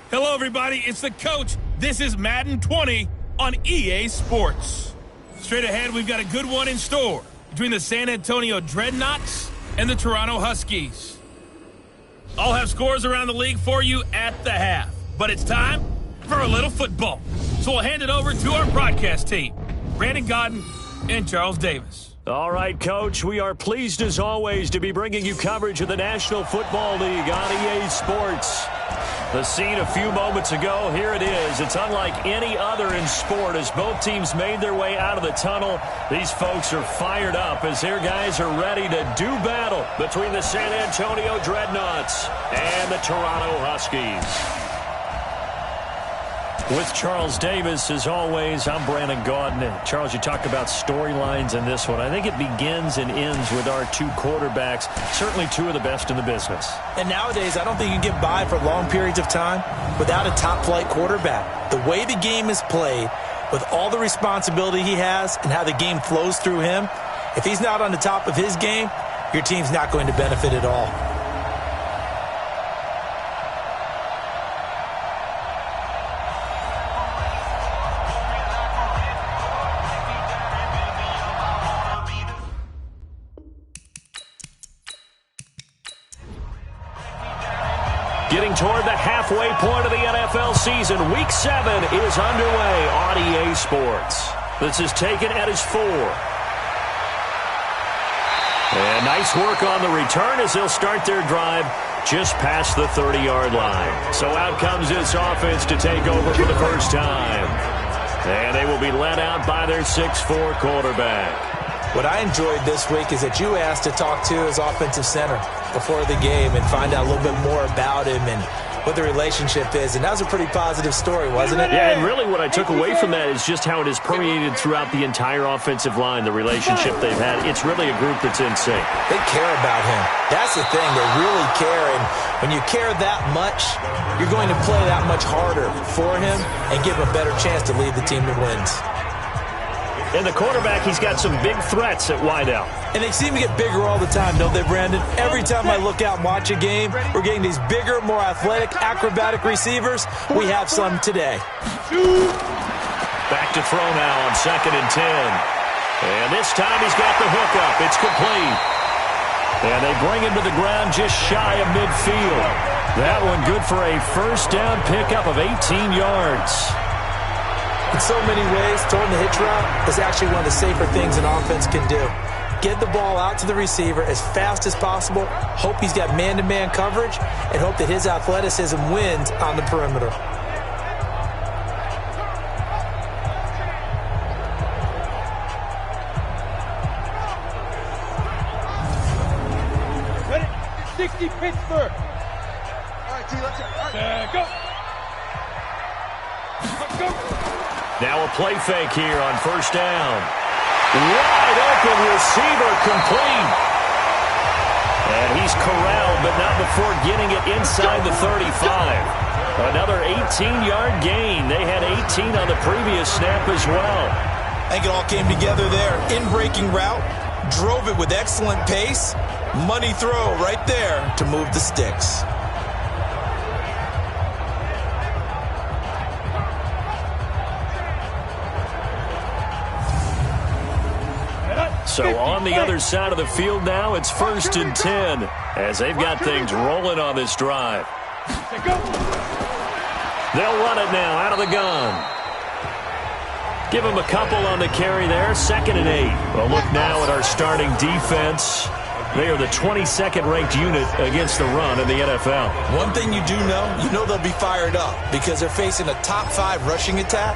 Hello, everybody. It's the coach. This is Madden 20 on EA Sports. Straight ahead, we've got a good one in store between the San Antonio Dreadnoughts and the Toronto Huskies. I'll have scores around the league for you at the half, but it's time for a little football. So we'll hand it over to our broadcast team, Brandon Godden and Charles Davis. All right, Coach, we are pleased as always to be bringing you coverage of the National Football League on EA Sports. The scene a few moments ago, here it is. It's unlike any other in sport as both teams made their way out of the tunnel. These folks are fired up as their guys are ready to do battle between the San Antonio Dreadnoughts and the Toronto Huskies. With Charles Davis, as always, I'm Brandon Gaudin. Charles, you talked about storylines in this one. I think it begins and ends with our two quarterbacks, certainly two of the best in the business. And nowadays, I don't think you can get by for long periods of time without a top-flight quarterback. The way the game is played, with all the responsibility he has and how the game flows through him, if he's not on the top of his game, your team's not going to benefit at all. Getting toward the halfway point of the NFL season, Week 7 is underway on EA Sports. This is taken at his 4. And nice work on the return as they'll start their drive just past the 30-yard line. So out comes this offense to take over for the first time. And they will be led out by their 6'4 quarterback. What I enjoyed this week is that you asked to talk to his offensive center before the game and find out a little bit more about him and what the relationship is. And that was a pretty positive story, wasn't it? Yeah, and really what I took away from that is just how it has permeated throughout the entire offensive line, the relationship they've had. It's really a group that's in sync. They care about him. That's the thing. They really care. And when you care that much, you're going to play that much harder for him and give him a better chance to lead the team to wins. And the quarterback, he's got some big threats at wideout. And they seem to get bigger all the time, don't they, Brandon? Every time I look out and watch a game, we're getting these bigger, more athletic, acrobatic receivers. We have some today. Back to throw now on 2nd and 10. And this time he's got the hook up. It's complete. And they bring him to the ground just shy of midfield. That one good for a first down pickup of 18 yards. In so many ways, throwing the hitch route is actually one of the safer things an offense can do. Get the ball out to the receiver as fast as possible, hope he's got man-to-man coverage, and hope that his athleticism wins on the perimeter. Ready? 60 Pittsburgh. All right, T, let's go. Go. Now a play fake here on first down. Wide open receiver complete. And he's corralled, but not before getting it inside the 35. Another 18-yard gain. They had 18 on the previous snap as well. I think it all came together there. In-breaking route, drove it with excellent pace. Money throw right there to move the sticks. So on the other side of the field now, it's 1st and 10 as they've got things rolling on this drive. They'll run it now out of the gun. Give them a couple on the carry there, 2nd and 8. Well, look now at our starting defense. They are the 22nd ranked unit against the run in the NFL. One thing you do know they'll be fired up because they're facing a top 5 rushing attack.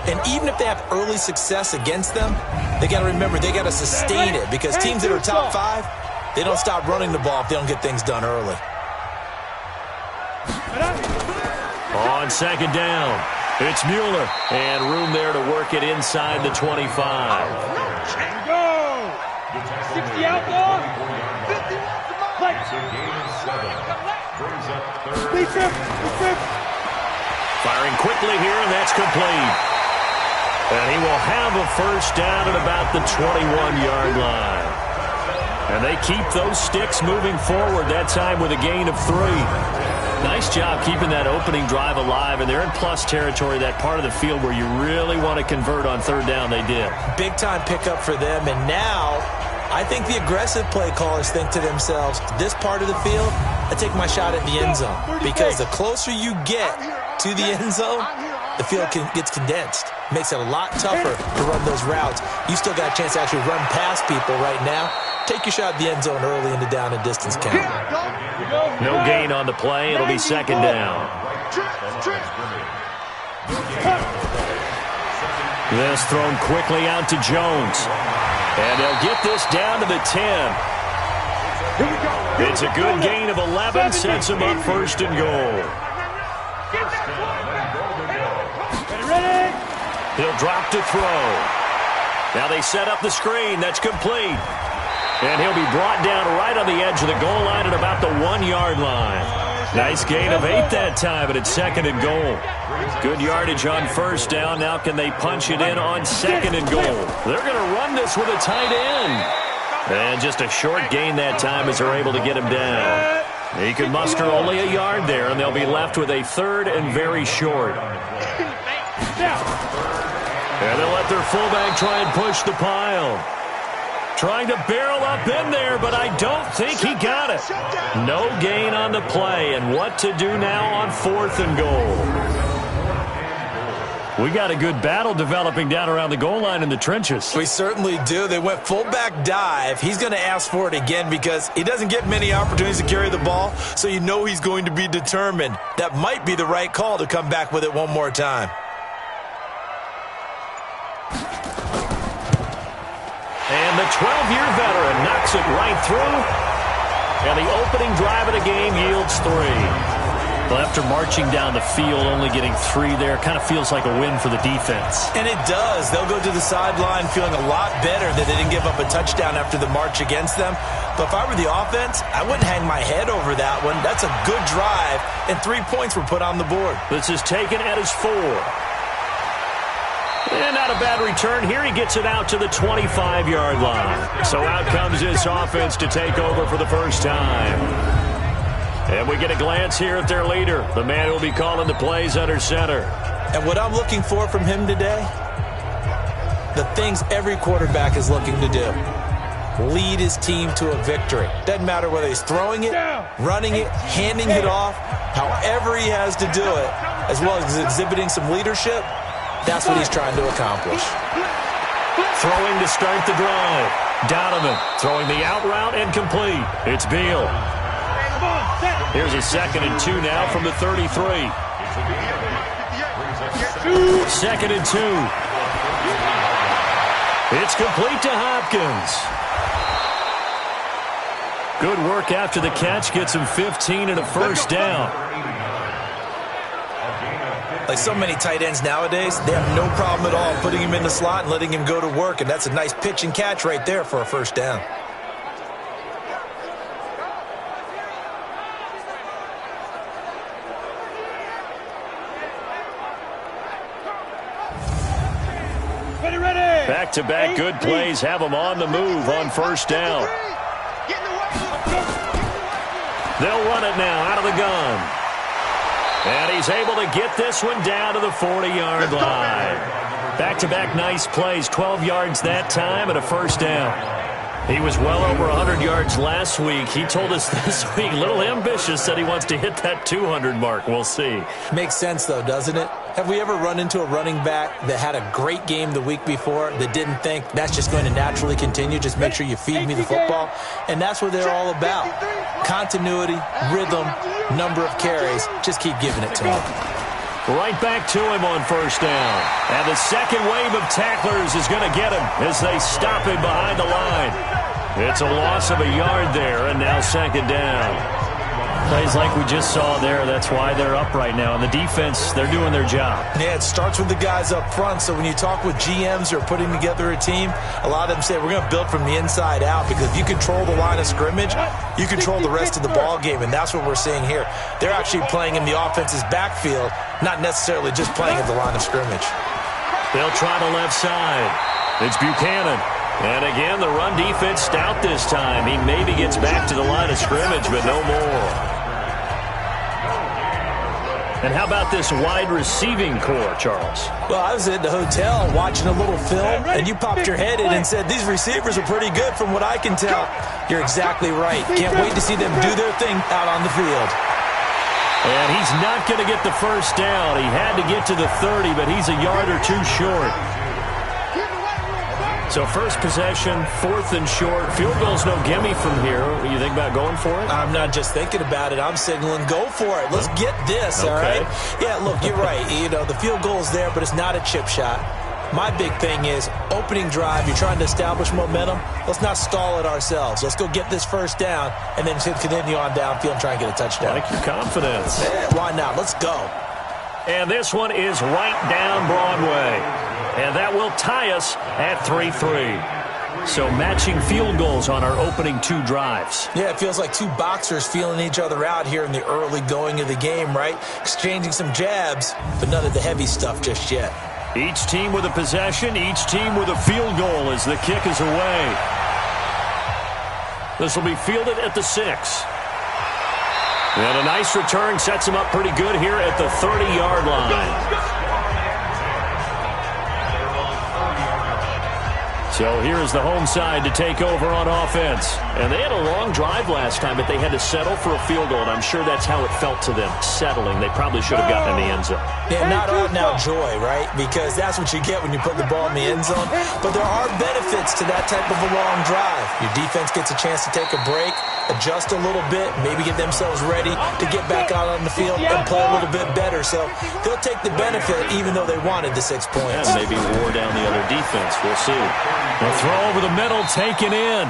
And even if they have early success against them, they got to remember they got to sustain it because teams that are top 5, they don't stop running the ball if they don't get things done early. On 2nd down, it's Mueller, and room there to work it inside the 25. Go! 60 outlaw. 50 Firing quickly here, and that's complete. And he will have a first down at about the 21-yard line. And they keep those sticks moving forward, that time with a gain of 3. Nice job keeping that opening drive alive, and they're in plus territory, that part of the field where you really want to convert on third down. They did. Big-time pickup for them, and now I think the aggressive play callers think to themselves, this part of the field, I take my shot at the end zone, because the closer you get to the end zone, the field gets condensed. Makes it a lot tougher to run those routes. You still got a chance to actually run past people right now. Take your shot at the end zone early in the down and distance count. No gain on the play. It'll be second down. This thrown quickly out to Jones. And they'll get this down to the 10. It's a good gain of 11. Sets him up first and goal. He'll drop to throw. Now they set up the screen. That's complete. And he'll be brought down right on the edge of the goal line at about the 1-yard line. Nice gain of 8 that time, but it's second and goal. Good yardage on first down. Now can they punch it in on second and goal? They're going to run this with a tight end. And just a short gain that time as they're able to get him down. He could muster only a yard there, and they'll be left with a third and very short. And they'll let their fullback try and push the pile. Trying to barrel up in there, but I don't think he got it. No gain on the play, and what to do now on fourth and goal. We got a good battle developing down around the goal line in the trenches. We certainly do. They went fullback dive. He's going to ask for it again because he doesn't get many opportunities to carry the ball, so you know he's going to be determined. That might be the right call to come back with it one more time. And the 12-year veteran knocks it right through. And the opening drive of the game yields 3. Well, after marching down the field, only getting 3 there, kind of feels like a win for the defense. And it does. They'll go to the sideline feeling a lot better that they didn't give up a touchdown after the march against them. But if I were the offense, I wouldn't hang my head over that one. That's a good drive, and 3 points were put on the board. This is taken at his 4. And not a bad return here. He gets it out to the 25-yard line. So out comes this offense to take over for the first time. And we get a glance here at their leader, the man who will be calling the plays under center. And what I'm looking for from him today, the things every quarterback is looking to do. Lead his team to a victory. Doesn't matter whether he's throwing it, running it, handing it off, however he has to do it, as well as exhibiting some leadership. That's what he's trying to accomplish. Throwing to start the drive. Donovan throwing the out route and complete. It's Beal. Here's a 2nd and 2 now from the 33. 2nd and 2. It's complete to Hopkins. Good work after the catch. Gets him 15 and a first down. Like so many tight ends nowadays, they have no problem at all putting him in the slot and letting him go to work. And that's a nice pitch and catch right there for a first down. Back-to-back good plays have him on the move on first down. They'll run it now out of the gun. And he's able to get this one down to the 40-yard line. Back-to-back nice plays, 12 yards that time and a first down. He was well over 100 yards last week. He told us this week, a little ambitious, said he wants to hit that 200 mark. We'll see. Makes sense, though, doesn't it? Have we ever run into a running back that had a great game the week before that didn't think that's just going to naturally continue? Just make sure you feed me the football. And that's what they're all about. Continuity, rhythm, number of carries. Just keep giving it to him. Right back to him on first down. And the second wave of tacklers is going to get him as they stop him behind the line. It's a loss of a yard there, and now second down. Plays like we just saw there. That's why they're up right now. And the defense, they're doing their job. Yeah, it starts with the guys up front. So when you talk with GMs who are putting together a team, a lot of them say we're going to build from the inside out, because if you control the line of scrimmage, you control the rest of the ball game. And that's what we're seeing here. They're actually playing in the offense's backfield, not necessarily just playing at the line of scrimmage. They'll try the left side. It's Buchanan. And again, the run defense stout this time. He maybe gets back to the line of scrimmage, but no more. And how about this wide receiving core, Charles? Well, I was at the hotel watching a little film, and you popped your head in and said, these receivers are pretty good from what I can tell. You're exactly right. Can't wait to see them do their thing out on the field. And he's not going to get the first down. He had to get to the 30, but he's a yard or two short. So first possession, 4th and short. Field goal's no gimme from here. What do you think about going for it? I'm not just thinking about it. I'm signaling go for it. Let's get this, all right? Yeah, look, you're right. You know, the field goal's there, but it's not a chip shot. My big thing is opening drive. You're trying to establish momentum. Let's not stall it ourselves. Let's go get this first down and then continue on downfield and try and get a touchdown. Like your confidence. Yeah, why not? Let's go. And this one is right down Broadway. And that will tie us at 3-3. So matching field goals on our opening 2 drives. Yeah, it feels like 2 boxers feeling each other out here in the early going of the game, right? Exchanging some jabs, but none of the heavy stuff just yet. Each team with a possession, each team with a field goal as the kick is away. This will be fielded at the 6. And a nice return sets him up pretty good here at the 30-yard line. So here's the home side to take over on offense. And they had a long drive last time, but they had to settle for a field goal, and I'm sure that's how it felt to them, settling. They probably should have gotten in the end zone. Yeah, not out now joy, right? Because that's what you get when you put the ball in the end zone. But there are benefits to that type of a long drive. Your defense gets a chance to take a break, adjust a little bit, maybe get themselves ready to get back out on the field and play a little bit better. So they'll take the benefit even though they wanted the 6 points. And maybe wore down the other defense. We'll see. A throw over the middle, taken in.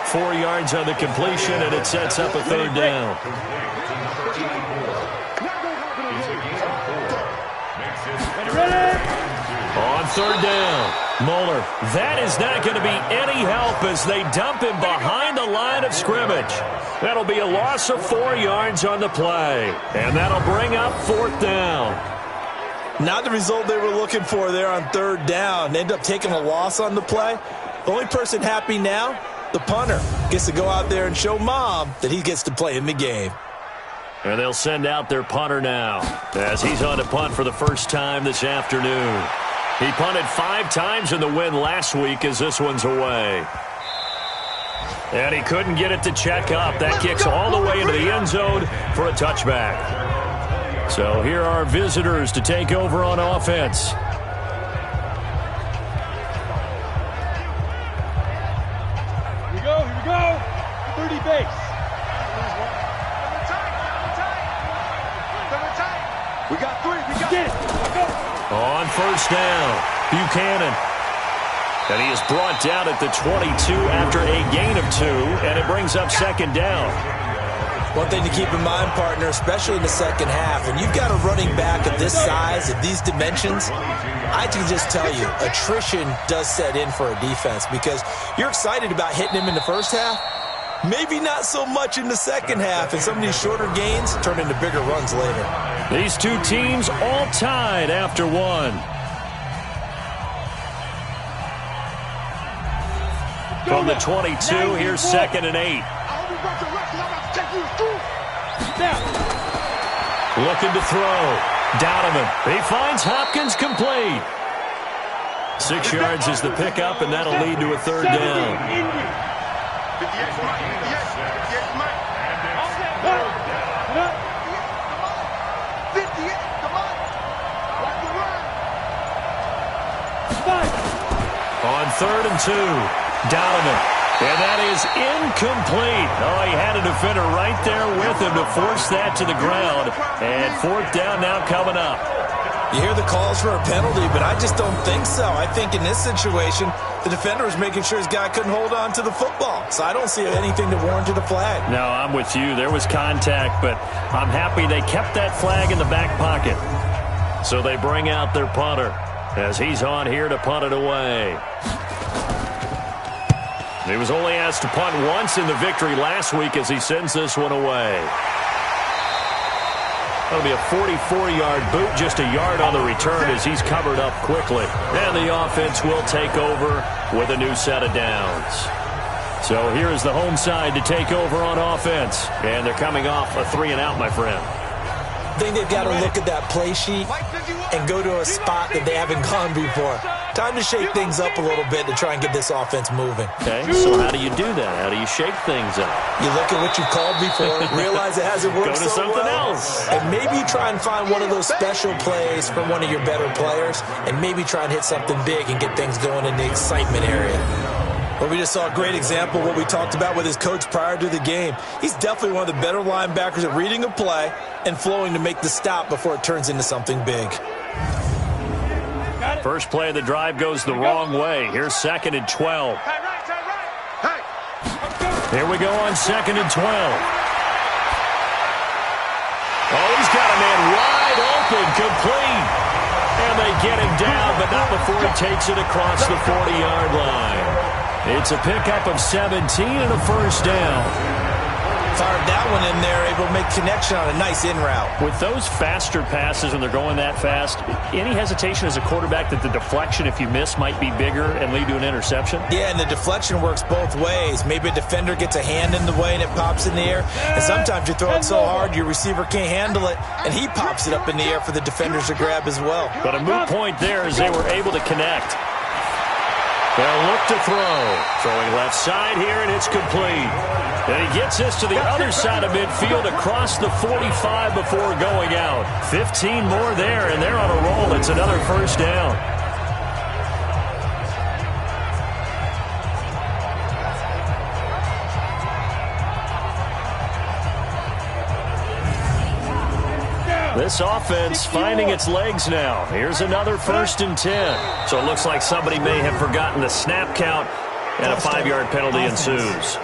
4 yards on the completion, and it sets up a 3rd down. On 3rd down, Moeller. That is not going to be any help as they dump him behind the line of scrimmage. That'll be a loss of 4 yards on the play, and that'll bring up 4th down. Not the result they were looking for there on 3rd down. They end up taking a loss on the play. The only person happy now, the punter, gets to go out there and show Mom that he gets to play in the game. And they'll send out their punter now as he's on to punt for the first time this afternoon. He punted 5 times in the win last week as this one's away. And he couldn't get it to check up. That kicks all the way into the end zone for a touchback. So here are visitors to take over on offense. Here we go. 30 base. We got 3. We got it. On 1st down, Buchanan. And he is brought down at the 22 after a gain of 2, and it brings up 2nd down. One thing to keep in mind, partner, especially in the second half, when you've got a running back of this size, of these dimensions, I can just tell you, attrition does set in for a defense because you're excited about hitting him in the first half, maybe not so much in the second half, and some of these shorter gains turn into bigger runs later. These 2 teams all tied after 1. From the 22, here's 2nd and 8. Looking to throw. Donovan. He finds Hopkins complete. 6 yards is the pickup, and that'll lead to a 3rd down. On 3rd and 2, Donovan. And that is incomplete. Oh, he had a defender right there with him to force that to the ground. And 4th down now coming up. You hear the calls for a penalty, but I just don't think so. I think in this situation, the defender was making sure his guy couldn't hold on to the football. So I don't see anything that warranted a flag. No, I'm with you. There was contact, but I'm happy they kept that flag in the back pocket. So they bring out their punter as he's on here to punt it away. He was only asked to punt once in the victory last week as he sends this one away. That'll be a 44-yard boot, just a yard on the return as he's covered up quickly. And the offense will take over with a new set of downs. So here is the home side to take over on offense. And they're coming off a 3-and-out, my friend. I think they've got to look at that play sheet and go to a spot that they haven't gone before. Time to shake things up a little bit to try and get this offense moving. Okay, so how do you do that? How do you shake things up? You look at what you called before, realize it hasn't worked so well. Go to something else. And maybe you try and find one of those special plays from one of your better players, and maybe try and hit something big and get things going in the excitement area. Well, we just saw a great example of what we talked about with his coach prior to the game. He's definitely one of the better linebackers at reading a play and flowing to make the stop before it turns into something big. First play of the drive goes the wrong way. Here's 2nd and 12. Here we go on 2nd and 12. Oh, he's got a man wide open, complete. And they get him down, but not before he takes it across the 40-yard line. It's a pickup of 17 and a first down. Fired that one in there, able to make connection on a nice in route. With those faster passes when they're going that fast, any hesitation as a quarterback that the deflection, if you miss, might be bigger and lead to an interception? Yeah, and the deflection works both ways. Maybe a defender gets a hand in the way and it pops in the air. And sometimes you throw it so hard your receiver can't handle it, and he pops it up in the air for the defenders to grab as well. But a moot point there as they were able to connect. They'll look to throw. Throwing left side here, and it's complete. And he gets this to the other side of midfield across the 45 before going out. 15 more there, and they're on a roll. It's another first down. This offense finding its legs now. Here's another 1st and 10. So it looks like somebody may have forgotten the snap count, and a 5-yard penalty ensues.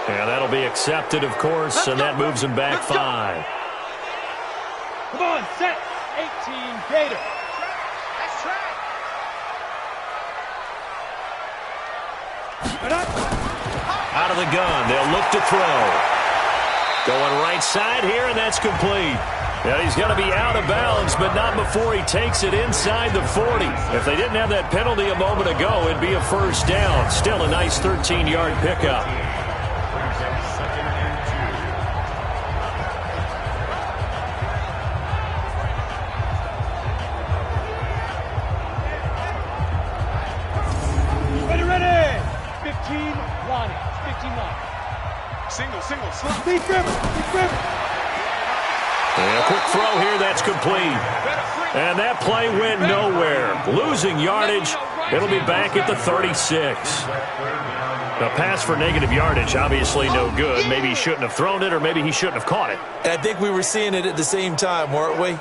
And that'll be accepted, of course, and that moves him back 5. Come on, set. 18, Gator. That's right. Out of the gun, they'll look to throw. Going right side here, and that's complete. Yeah, he's going to be out of bounds, but not before he takes it inside the 40. If they didn't have that penalty a moment ago, it'd be a first down. Still a nice 13-yard pickup. Ready. 15, Lonnie. 15, Lonnie. Single, slot. Big grip. And a quick throw here, that's complete. And that play went nowhere. Losing yardage. It'll be back at the 36. A pass for negative yardage, obviously no good. Maybe he shouldn't have thrown it, or maybe he shouldn't have caught it. And I think we were seeing it at the same time, weren't we?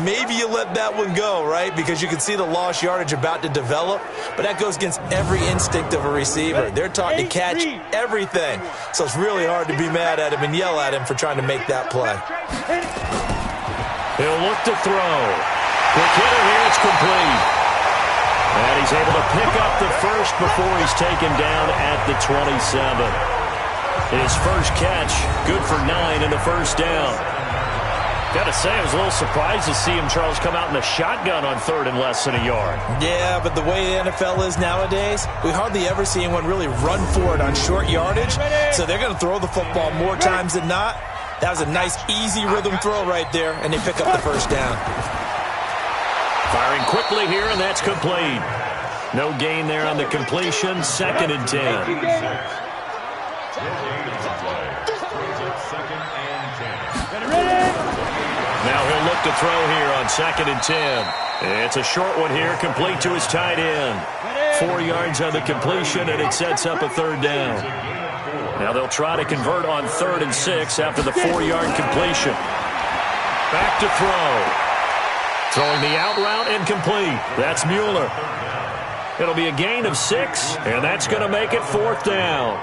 Maybe you let that one go, right? Because you can see the lost yardage about to develop. But that goes against every instinct of a receiver. They're taught to catch everything. So it's really hard to be mad at him and yell at him for trying to make that play. He'll look to throw. Quick hitter here, it's complete. And he's able to pick up the first before he's taken down at the 27. His first catch, good for 9 in the first down. Got to say, I was a little surprised to see him, Charles, come out in the shotgun on 3rd and less than a yard. Yeah, but the way the NFL is nowadays, we hardly ever see anyone really run for it on short yardage. So they're going to throw the football more times than not. That was a nice, easy rhythm throw right there, and they pick up the first down. Firing quickly here, and that's complete. No gain there on the completion. 2nd and 10. Now he'll look to throw here on 2nd and 10. It's a short one here, complete to his tight end. 4 yards on the completion, and it sets up a 3rd down. Now they'll try to convert on 3rd and 6 after the 4-yard completion. Back to throw. Throwing the out route and complete. That's Mueller. It'll be a gain of 6, and that's going to make it 4th down.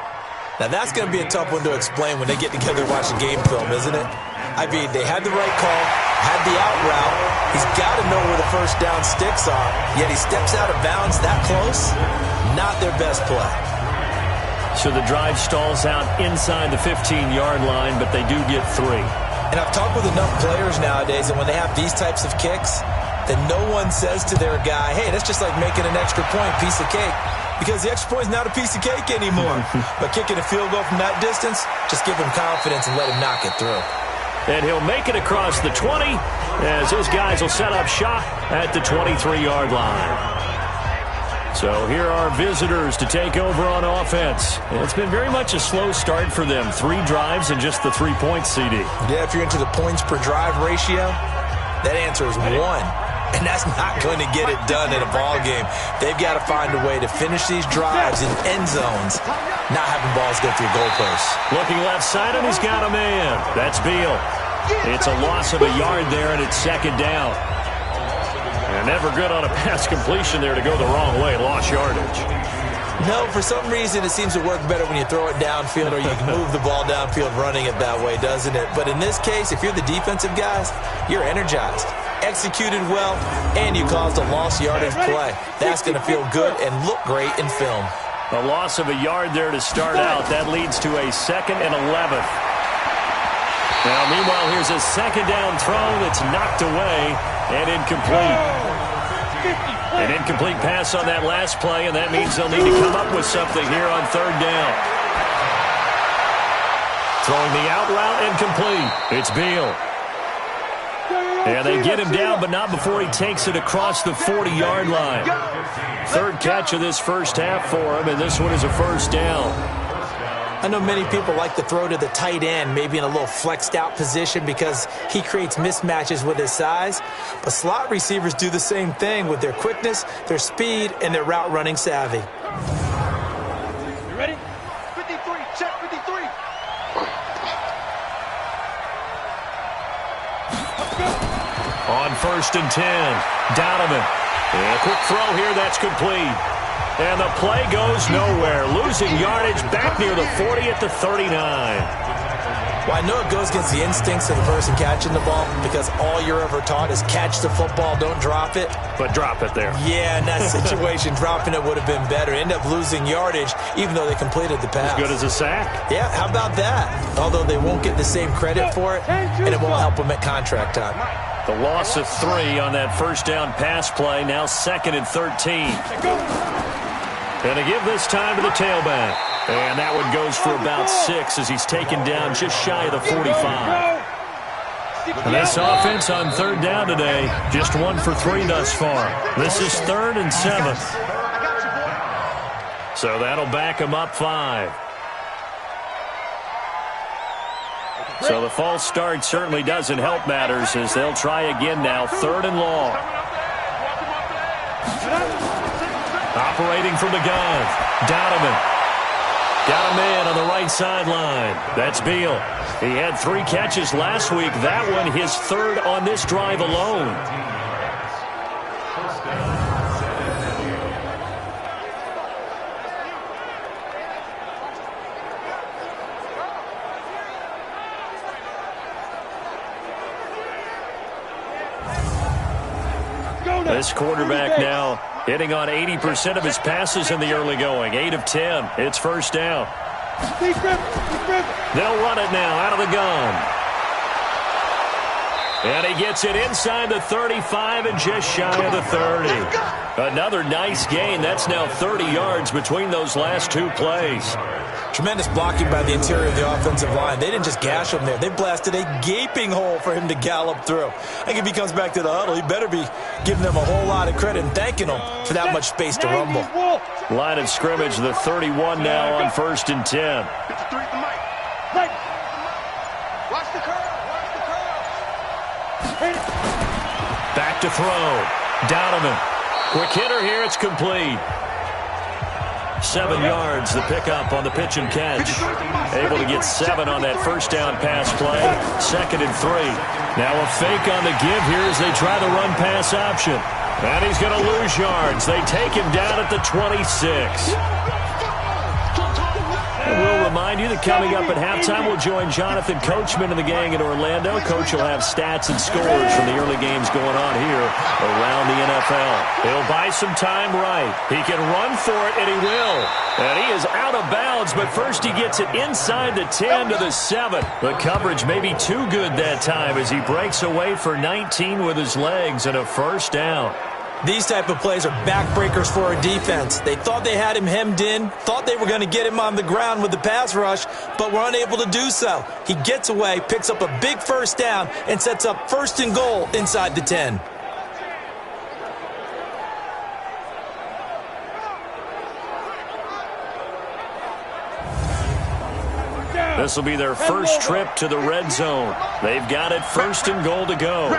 Now that's going to be a tough one to explain when they get together and watch a game film, isn't it? I mean, they had the right call, had the out route. He's got to know where the first down sticks are, yet he steps out of bounds that close. Not their best play. So the drive stalls out inside the 15-yard line, but they do get 3. And I've talked with enough players nowadays, and when they have these types of kicks, then no one says to their guy, hey, that's just like making an extra point, piece of cake. Because the extra point is not a piece of cake anymore. But kicking a field goal from that distance, just give him confidence and let him knock it through. and he'll make it across the 20 as his guys will set up shop at the 23-yard line. So here are visitors to take over on offense. It's been very much a slow start for them. 3 drives and just the 3 points, CD. Yeah, if you're into the points per drive ratio, that answer is 1. And that's not going to get it done in a ball game. They've got to find a way to finish these drives in end zones, not having balls go through goalposts. Looking left side, and he's got a man. That's Beal. It's a loss of a yard there, and it's second down. And never good on a pass completion there to go the wrong way. Lost yardage. No, for some reason it seems to work better when you throw it downfield or you can move the ball downfield running it that way, doesn't it? But in this case, if you're the defensive guys, you're energized, executed well, and you caused a lost yardage play. That's going to feel good and look great in film. A loss of a yard there to start out. That leads to a 2nd and 11. Now, meanwhile, here's a second down throw that's knocked away and incomplete. An incomplete pass on that last play, and that means they'll need to come up with something here on 3rd down. Throwing the out route incomplete. It's Beal. And they get him down, but not before he takes it across the 40-yard line. 3rd catch of this first half for him, and this one is a 1st down. I know many people like to throw to the tight end, maybe in a little flexed out position because he creates mismatches with his size. But slot receivers do the same thing with their quickness, their speed, and their route running savvy. You ready? 53, check 53. On 1st and 10, Donovan. And a quick throw here, that's complete. And the play goes nowhere. Losing yardage back near the 40 at the 39. Well, I know it goes against the instincts of the person catching the ball because all you're ever taught is catch the football, don't drop it. But drop it there. Yeah, in that situation, dropping it would have been better. End up losing yardage even though they completed the pass. As good as a sack. Yeah, how about that? Although they won't get the same credit for it, and it won't help them at contract time. The loss of 3 on that 1st down pass play, now 2nd and 13. And they give this time to the tailback. And that one goes for about 6 as he's taken down just shy of the 45. And this offense on 3rd down today, just 1 for 3 thus far. This is 3rd and 7. So that'll back him up 5. So the false start certainly doesn't help matters as they'll try again now. 3rd and long. Operating from the gun, Donovan. Got a man on the right sideline. That's Beal. He had 3 catches last week. That one his 3rd on this drive alone. This quarterback now hitting on 80% of his passes in the early going. 8 of 10. It's 1st down. They'll run it now out of the gun. And he gets it inside the 35 and just shy of the 30. Another nice gain. That's now 30 yards between those last 2 plays. Tremendous blocking by the interior of the offensive line. They didn't just gash him there. They blasted a gaping hole for him to gallop through. I think if he comes back to the huddle, he better be giving them a whole lot of credit and thanking them for that much space to rumble. Line of scrimmage, the 31 now on 1st and 10. Back to throw. Donovan. Quick hitter here. It's complete. 7 yards, the pickup on the pitch and catch. Able to get 7 on that 1st down pass play. 2nd and 3. Now a fake on the give here as they try the run pass option. And he's going to lose yards. They take him down at the 26. And we'll remind you that coming up at halftime, we'll join Jonathan Coachman and the gang in Orlando. Coach will have stats and scores from the early games going on here around the NFL. He'll buy some time right. He can run for it, and he will. And he is out of bounds, but first he gets it inside the 10 to the 7. The coverage may be too good that time as he breaks away for 19 with his legs and a 1st down. These type of plays are backbreakers for a defense. They thought they had him hemmed in, thought they were going to get him on the ground with the pass rush, but were unable to do so. He gets away, picks up a big first down, and sets up 1st and goal inside the 10. This will be their first trip to the red zone. They've got it 1st and goal to go.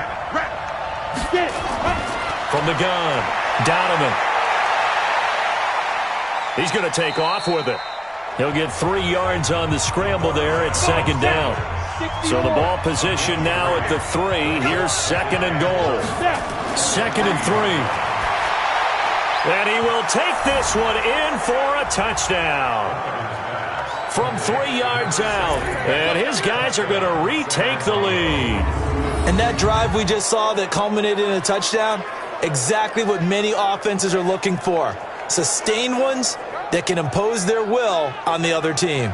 From the gun, Donovan. He's going to take off with it. He'll get 3 yards on the scramble there at 2nd down. So the ball position now at the 3. Here's 2nd and goal. 2nd and 3. And he will take this one in for a touchdown. From 3 yards out. And his guys are going to retake the lead. And that drive we just saw that culminated in a touchdown, exactly what many offenses are looking for. Sustained ones that can impose their will on the other team.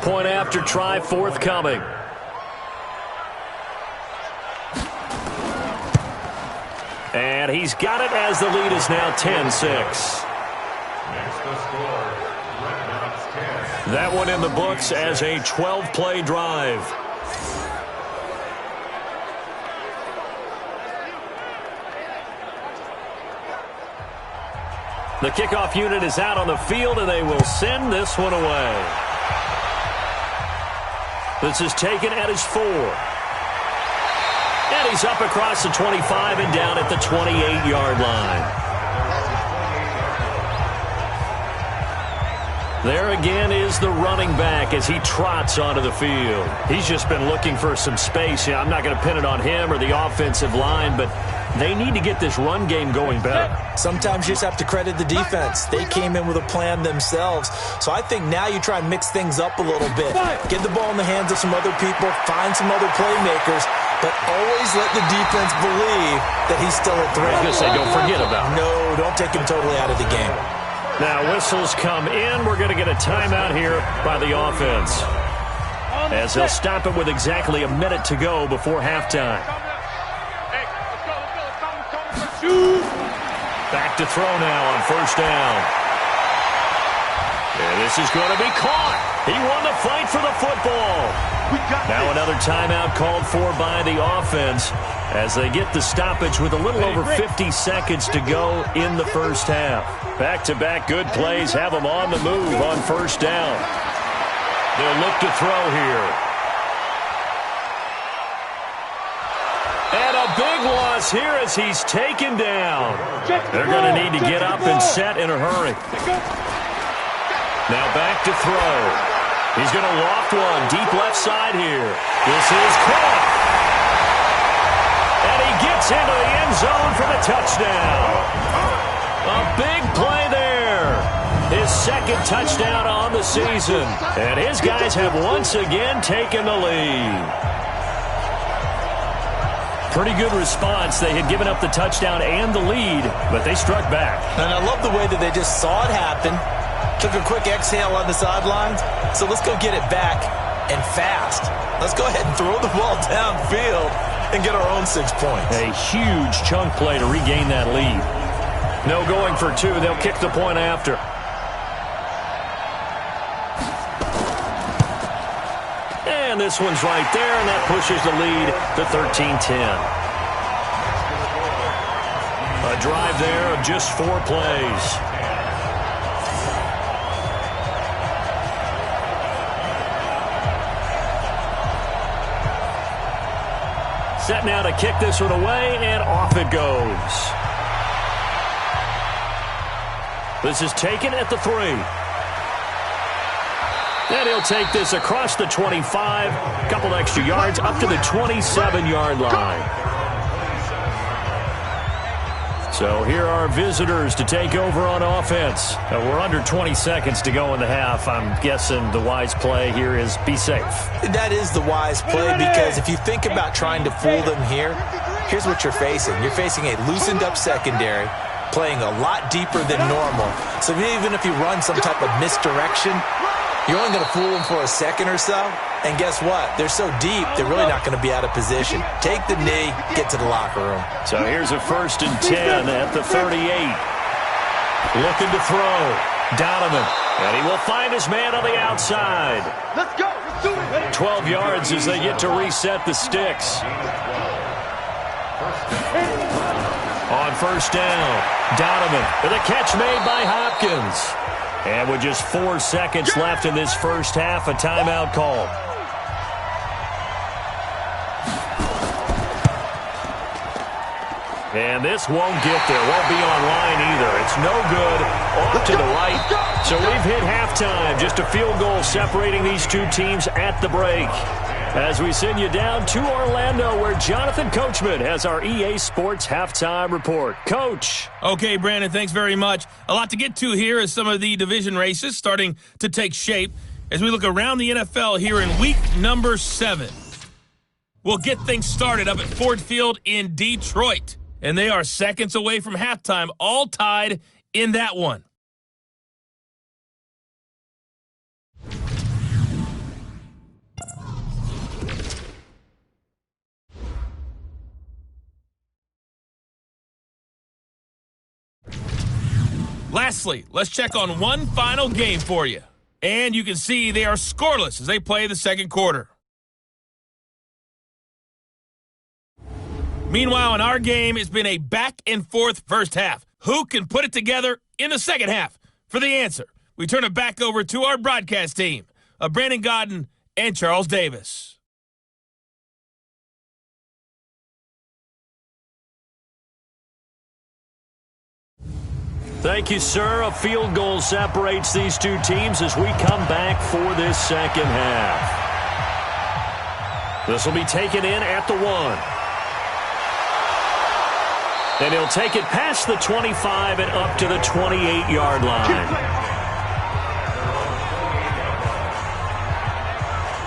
Point after try forthcoming. And he's got it as the lead is now 10-6. That one in the books as a 12-play drive. The kickoff unit is out on the field, and they will send this one away. This is taken at his 4. And he's up across the 25 and down at the 28-yard line. There again is the running back as he trots onto the field. He's just been looking for some space. I'm not going to pin it on him or the offensive line, but they need to get this run game going better. Sometimes you just have to credit the defense. They came in with a plan themselves. So I think now you try and mix things up a little bit. Get the ball in the hands of some other people, find some other playmakers, but always let the defense believe that he's still a threat. I was going to say, don't forget about it. No, don't take him totally out of the game. Now whistles come in. We're going to get a timeout here by the offense, as they'll stop it with exactly a minute to go before halftime. Back to throw now on 1st down. And this is going to be caught. He won the fight for the football. Now another timeout called for by the offense as they get the stoppage with a little over 50 seconds to go in the first half. Back-to-back good plays have them on the move on 1st down. They'll look to throw here. And a big loss here as he's taken down. They're going to need to get up and set in a hurry. Now back to throw. He's going to loft one deep left side here. This is caught. And he gets into the end zone for the touchdown. A big play there. His 2nd touchdown on the season. And his guys have once again taken the lead. Pretty good response. They had given up the touchdown and the lead, but they struck back. And I love the way that they just saw it happen, took a quick exhale on the sidelines. So let's go get it back and fast. Let's go ahead and throw the ball downfield and get our own 6 points. A huge chunk play to regain that lead. No going for 2. They'll kick the point after. And this one's right there, and that pushes the lead to 13-10. A drive there of just 4 plays. Set now to kick this one away, and off it goes. This is taken at the 3. And he'll take this across the 25, a couple extra yards, up to the 27-yard line. So here are visitors to take over on offense. We're under 20 seconds to go in the half. I'm guessing the wise play here is be safe. That is the wise play, because if you think about trying to fool them here, here's what you're facing. You're facing a loosened up secondary, playing a lot deeper than normal. So even if you run some type of misdirection, you're only going to fool them for a second or so. And guess what? They're so deep, they're really not going to be out of position. Take the knee, get to the locker room. So here's a 1st and 10 at the 38. Looking to throw. Donovan. And he will find his man on the outside. Let's go. Let's do it. 12 yards as they get to reset the sticks. On 1st down, Donovan with a catch made by Hopkins. And with just 4 seconds left in this first half, a timeout call. And this won't get there. Won't be online either. It's no good. Off to the right. So we've hit halftime. Just a field goal separating these two teams at the break. As we send you down to Orlando, where Jonathan Coachman has our EA Sports halftime report. Coach. Okay, Brandon, thanks very much. A lot to get to here as some of the division races starting to take shape as we look around the NFL here in week number 7. We'll get things started up at Ford Field in Detroit, and they are seconds away from halftime, all tied in that one. Lastly, let's check on one final game for you. And you can see they are scoreless as they play the second quarter. Meanwhile, in our game, it's been a back-and-forth first half. Who can put it together in the second half? For the answer, we turn it back over to our broadcast team of Brandon Godden and Charles Davis. Thank you, sir. A field goal separates these two teams as we come back for this second half. This will be taken in at the 1. And he'll take it past the 25 and up to the 28-yard line.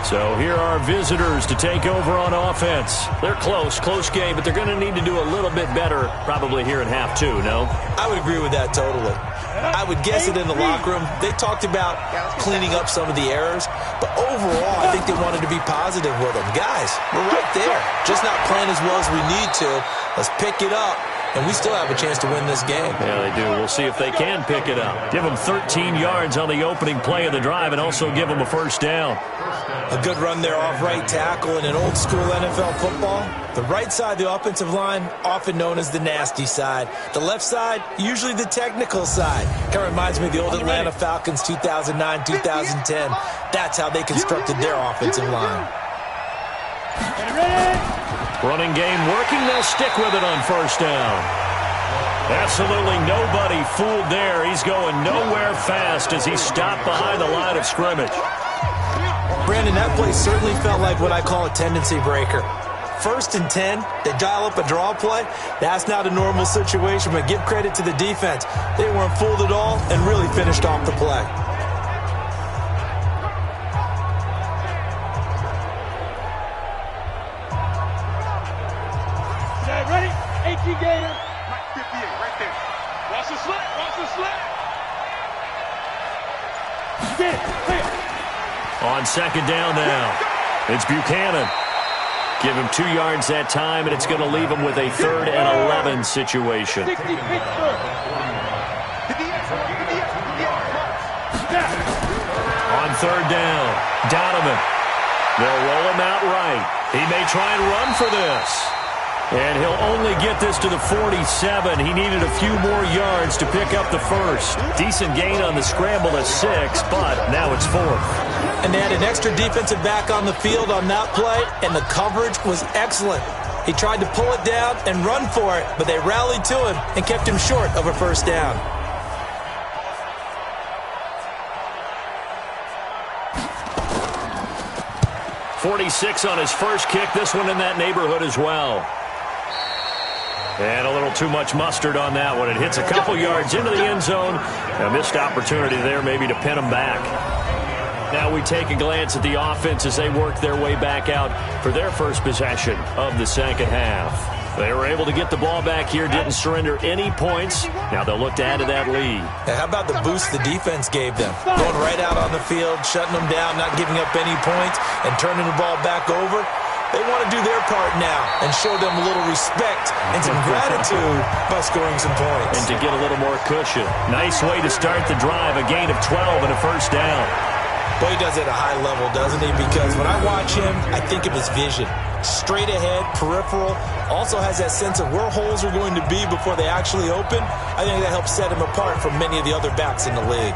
So here are visitors to take over on offense. They're close game, but they're going to need to do a little bit better probably here in half 2, no? I would agree with that totally. I would guess it in the locker room. They talked about cleaning up some of the errors, but overall, I think they wanted to be positive with them. Guys, we're right there. Just not playing as well as we need to. Let's pick it up, and we still have a chance to win this game. Yeah, they do. We'll see if they can pick it up. Give them 13 yards on the opening play of the drive and also give them a first down. A good run there off right tackle in an old-school NFL football. The right side of the offensive line, often known as the nasty side. The left side, usually the technical side. Kind of reminds me of the old Atlanta Falcons 2009, 2010. That's how they constructed their offensive line. Running game working. They'll stick with it on first down. Absolutely nobody fooled there. He's going nowhere fast as he stopped behind the line of scrimmage. Brandon, that play certainly felt like what I call a tendency breaker. 1st and 10, they dial up a draw play. That's not a normal situation, but give credit to the defense. They weren't fooled at all and really finished off the play. Okay, ready? 18 Gator. Right, 58, right there. Watch the slant, watch the slant. Get it, clear. On second down now, it's Buchanan. Give him 2 yards that time, and it's going to leave him with a 3rd and 11 situation. 60 Pittsburgh. On third down, Donovan. They'll roll him out right. He may try and run for this. And he'll only get this to the 47. He needed a few more yards to pick up the first. Decent gain on the scramble to 6, but now it's 4th. And they had an extra defensive back on the field on that play, and the coverage was excellent. He tried to pull it down and run for it, but they rallied to him and kept him short of a first down. .46 on his first kick. This one in that neighborhood as well. And a little too much mustard on that one. It hits a couple yards into the end zone. A missed opportunity there maybe to pin him back. Now we take a glance at the offense as they work their way back out for their first possession of the second half. They were able to get the ball back here, didn't surrender any points. Now they'll look to add to that lead. Now, how about the boost the defense gave them? Going right out on the field, shutting them down, not giving up any points, and turning the ball back over. They want to do their part now and show them a little respect and some gratitude by scoring some points. And to get a little more cushion. Nice way to start the drive, a gain of 12 and a first down. Boy, he does it at a high level, doesn't he? Because when I watch him, I think of his vision. Straight ahead, peripheral, also has that sense of where holes are going to be before they actually open. I think that helps set him apart from many of the other backs in the league.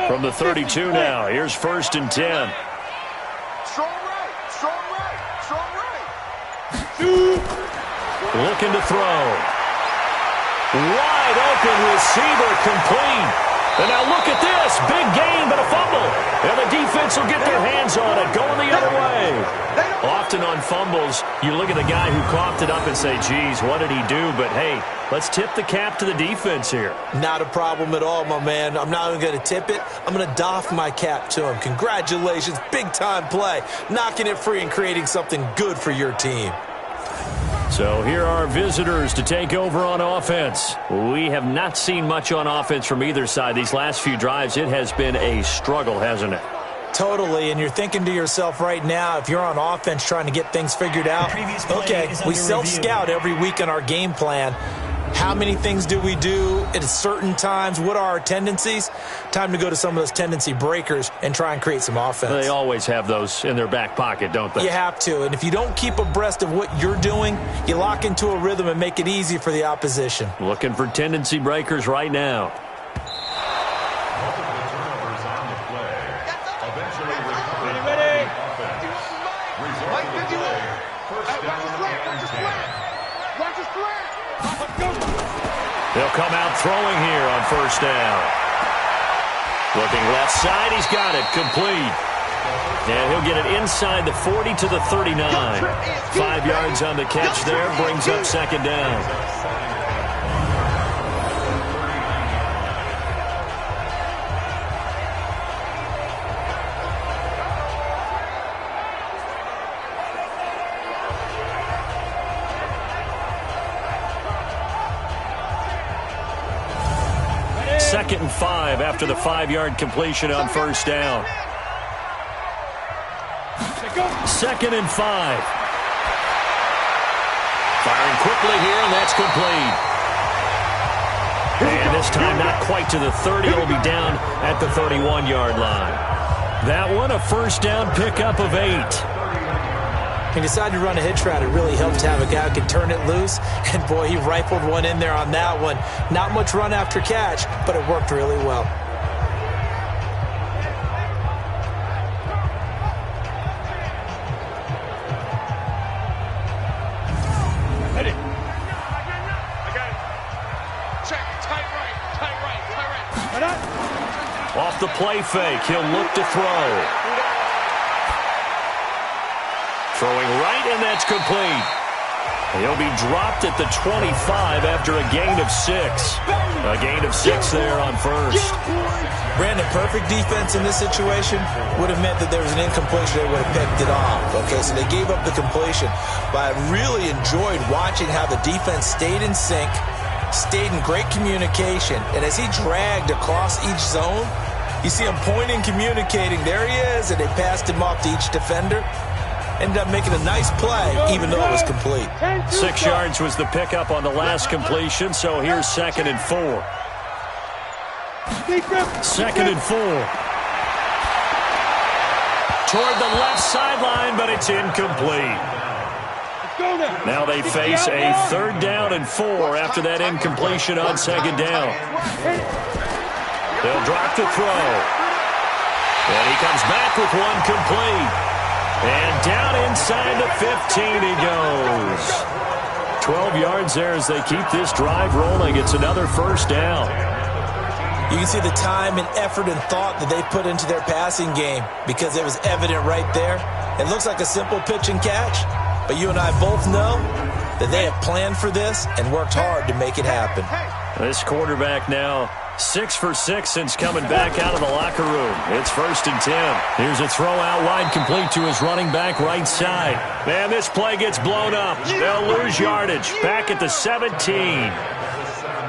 From the 32 now, here's 1st and 10. Looking to throw. Wide open receiver, complete. And now look at this. Big gain, but a fumble. And the defense will get their hands on it, going the other way. Often on fumbles, you look at the guy who coughed it up and say, geez, what did he do? But, hey, let's tip the cap to the defense here. Not a problem at all, my man. I'm not even going to tip it. I'm going to doff my cap to him. Congratulations. Big-time play. Knocking it free and creating something good for your team. So here are visitors to take over on offense. We have not seen much on offense from either side. These last few drives, it has been a struggle, hasn't it? Totally, and you're thinking to yourself right now, if you're on offense trying to get things figured out, okay, we self-scout every week in our game plan. How many things do we do at certain times? What are our tendencies? Time to go to some of those tendency breakers and try and create some offense. They always have those in their back pocket, don't they? You have to, and if you don't keep abreast of what you're doing, you lock into a rhythm and make it easy for the opposition. Looking for tendency breakers right now. They'll come out throwing here on 1st down. Looking left side, he's got it, complete. And he'll get it inside the 40 to the 39. 5 yards on the catch there, brings up 2nd down. Second and 5 after the 5-yard completion on 1st down. 2nd and 5. Firing quickly here, and that's complete. And this time not quite to the 30. It'll be down at the 31-yard line. That one a 1st down pickup of 8. He decided to run a hitch route. It really helped to have a guy who could turn it loose. And, boy, he rifled one in there on that one. Not much run after catch, but it worked really well. Ready. I got it. Check. Tight right. Off the play fake, he'll look to throw. Throwing right, and that's complete. He'll be dropped at the 25 after a gain of 6. A gain of 6 there on 1st. Brandon, perfect defense in this situation would have meant that there was an incompletion. They would have picked it off. Okay, so they gave up the completion. But I really enjoyed watching how the defense stayed in sync, stayed in great communication. And as he dragged across each zone, you see him pointing, communicating. There he is, and they passed him off to each defender. Ended up making a nice play, even though it was complete. 6 yards was the pickup on the last completion, so here's 2nd and 4. 2nd and 4. Toward the left sideline, but it's incomplete. Now they face a 3rd down and 4 after that incompletion on 2nd down. They'll drop to throw. And he comes back with one complete. And down inside the 15 he goes. 12 yards there as they keep this drive rolling. It's another 1st down. You can see the time and effort and thought that they put into their passing game because it was evident right there. It looks like a simple pitch and catch, but you and I both know that they have planned for this and worked hard to make it happen. This quarterback now 6 for 6 since coming back out of the locker room. It's 1st and 10. Here's a throw out wide, complete to his running back right side. Man, this play gets blown up. They'll lose yardage. Back at the 17.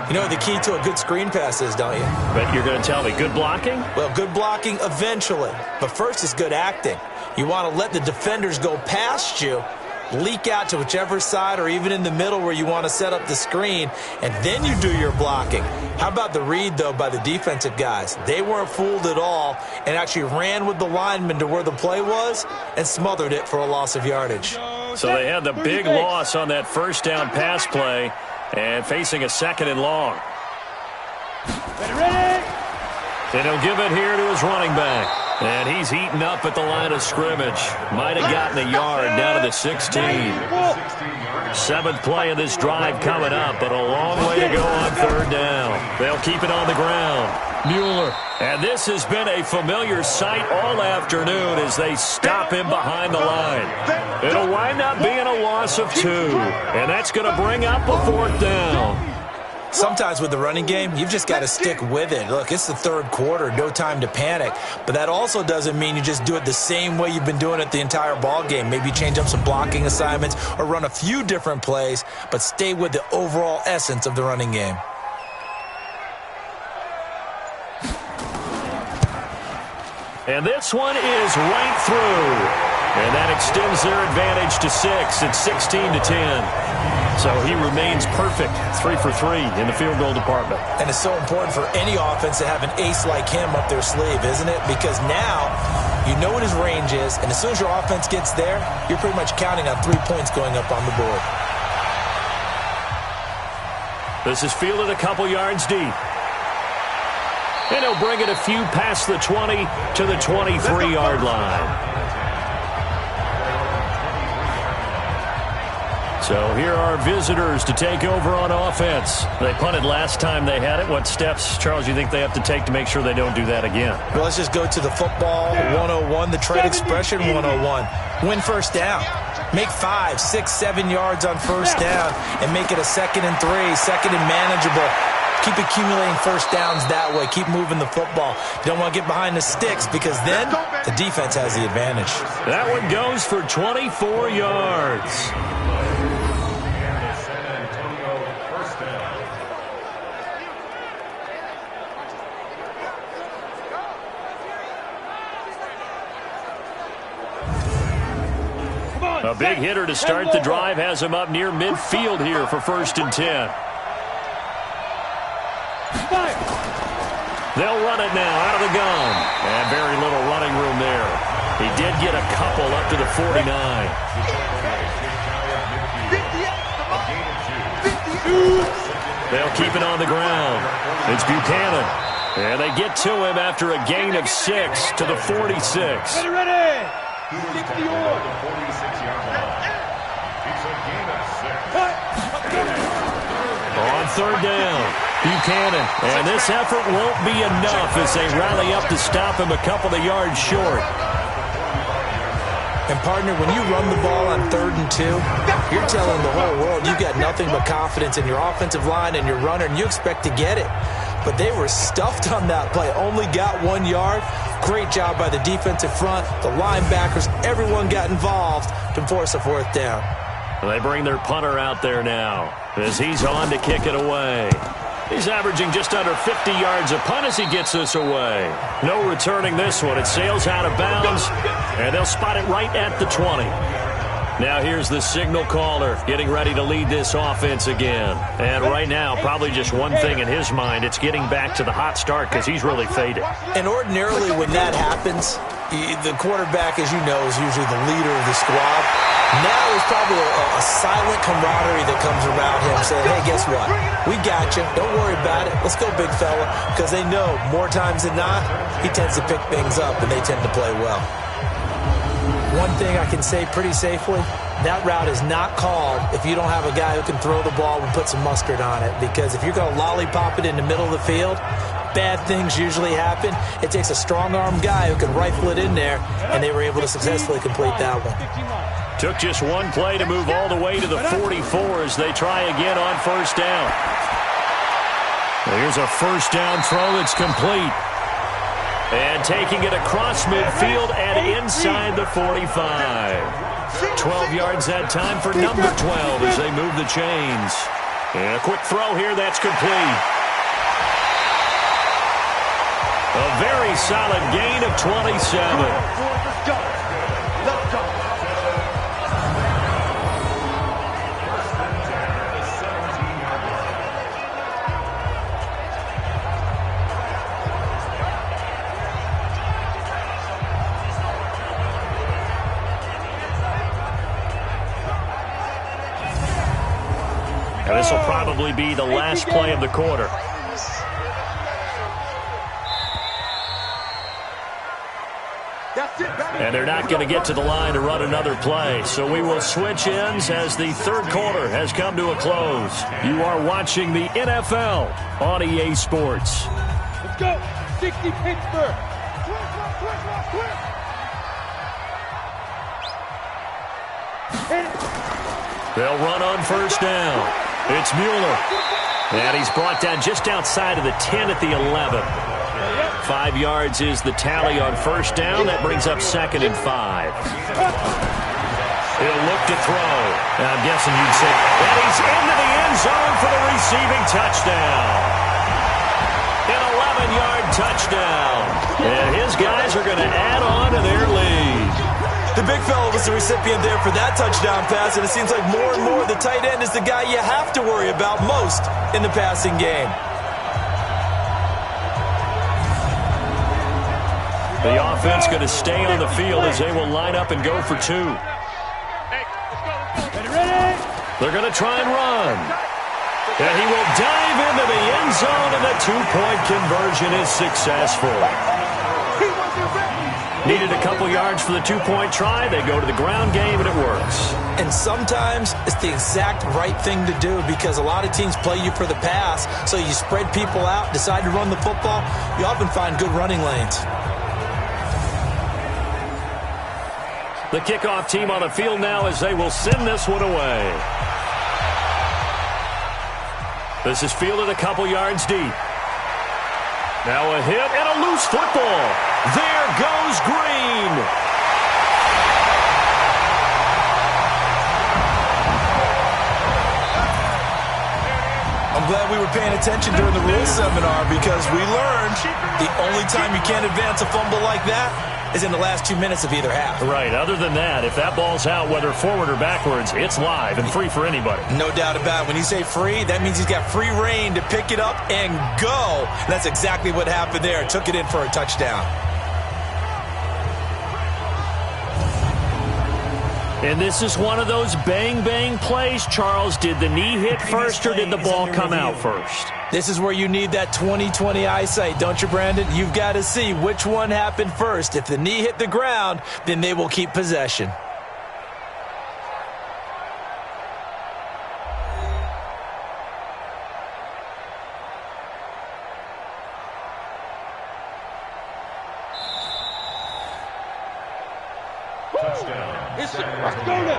You know what the key to a good screen pass is, don't you? But you're going to tell me, good blocking? Well, good blocking eventually. But first is good acting. You want to let the defenders go past you, leak out to whichever side or even in the middle where you want to set up the screen, and then you do your blocking. How about the read, though, by the defensive guys? They weren't fooled at all and actually ran with the lineman to where the play was and smothered it for a loss of yardage. So they had the big loss on that first down pass play and facing a 2nd and long. And he'll give it here to his running back. And he's heating up at the line of scrimmage. Might have gotten a yard down to the 16. 7th play of this drive coming up, but a long way to go on 3rd down. They'll keep it on the ground. Mueller. And this has been a familiar sight all afternoon as they stop him behind the line. It'll wind up being a loss of 2. And that's going to bring up a 4th down. Sometimes with the running game, you've just got to stick with it. Look, it's the 3rd quarter, no time to panic. But that also doesn't mean you just do it the same way you've been doing it the entire ball game. Maybe change up some blocking assignments or run a few different plays, but stay with the overall essence of the running game. And this one is right through. And that extends their advantage to 6. It's 16 to 10. So he remains perfect, 3 for 3 in the field goal department. And it's so important for any offense to have an ace like him up their sleeve, isn't it? Because now you know what his range is, and as soon as your offense gets there, you're pretty much counting on 3 points going up on the board. This is fielded a couple yards deep. And he'll bring it a few past the 20 to the 23-yard line. So here are visitors to take over on offense. They punted last time they had it. What steps, Charles, you think they have to take to make sure they don't do that again? Well, let's just go to the football 101, the trade expression 101. Win 1st down. Make 5, 6, 7 yards on 1st down and make it a 2nd and 3, 2nd and manageable. Keep accumulating 1st downs that way. Keep moving the football. You don't want to get behind the sticks because then the defense has the advantage. That one goes for 24 yards. A big hitter to start the drive has him up near midfield here for 1st and 10. They'll run it now out of the gun. And very little running room there. He did get a couple up to the 49. They'll keep it on the ground. It's Buchanan. And they get to him after a gain of 6 to the 46. Ready. On 3rd down, Buchanan. And this effort won't be enough as they rally up to stop him a couple of yards short. And, partner, when you run the ball on 3rd and 2, you're telling the whole world you've got nothing but confidence in your offensive line and your runner, and you expect to get it. But they were stuffed on that play, only got 1 yard. Great job by the defensive front, the linebackers, everyone got involved to force a 4th down. They bring their punter out there now as he's on to kick it away. He's averaging just under 50 yards a punt as he gets this away. No returning this one. It sails out of bounds, and they'll spot it right at the 20. Now here's the signal caller getting ready to lead this offense again. And right now, probably just one thing in his mind. It's getting back to the hot start because he's really faded. And ordinarily when that happens, the quarterback, as you know, is usually the leader of the squad. Now there's probably a silent camaraderie that comes around him saying, hey, guess what? We got you. Don't worry about it. Let's go, big fella. Because they know more times than not, he tends to pick things up and they tend to play well. One thing I can say pretty safely, that route is not called if you don't have a guy who can throw the ball and put some mustard on it. Because if you're going to lollipop it in the middle of the field, bad things usually happen. It takes a strong-arm guy who can rifle it in there, and they were able to successfully complete that one. Took just one play to move all the way to the 44 as they try again on first down. Here's a first down throw that's complete. And taking it across midfield and inside the 45. 12 yards that time for number 12 as they move the chains. And a quick throw here, that's complete. A very solid gain of 27. Let's go. And this will probably be the last play of the quarter. And they're not going to get to the line to run another play. So we will switch ends as the third quarter has come to a close. You are watching the NFL on EA Sports. Let's go. 60 Pittsburgh. They'll run on first down. It's Mueller. And he's brought down just outside of the 10 at the 11. 5 yards is the tally on first down. That brings up 2nd and 5. He'll look to throw. And I'm guessing you'd say, and he's into the end zone for the receiving touchdown. An 11-yard touchdown. And his guys are going to add on to their lead. The big fella was the recipient there for that touchdown pass, and it seems like more and more the tight end is the guy you have to worry about most in the passing game. The offense going to stay on the field as they will line up and go for 2. They're going to try and run. And he will dive into the end zone, and the 2-point conversion is successful. Needed a couple yards for the 2-point try. They go to the ground game, and it works. And sometimes it's the exact right thing to do because a lot of teams play you for the pass, so you spread people out, decide to run the football. You often find good running lanes. The kickoff team on the field now as they will send this one away. This is fielded a couple yards deep. Now a hit and a loose football. There goes Green. I'm glad we were paying attention during the rules seminar because we learned the only time you can't advance a fumble like that is in the last 2 minutes of either half. Right. Other than that, if that ball's out, whether forward or backwards, it's live and free for anybody. No doubt about it. When you say free, that means he's got free reign to pick it up and go. And that's exactly what happened there. Took it in for a touchdown. And this is one of those bang-bang plays, Charles. Did the knee hit first or did the ball come out first? This is where you need that 20/20 eyesight, don't you, Brandon? You've got to see which one happened first. If the knee hit the ground, then they will keep possession.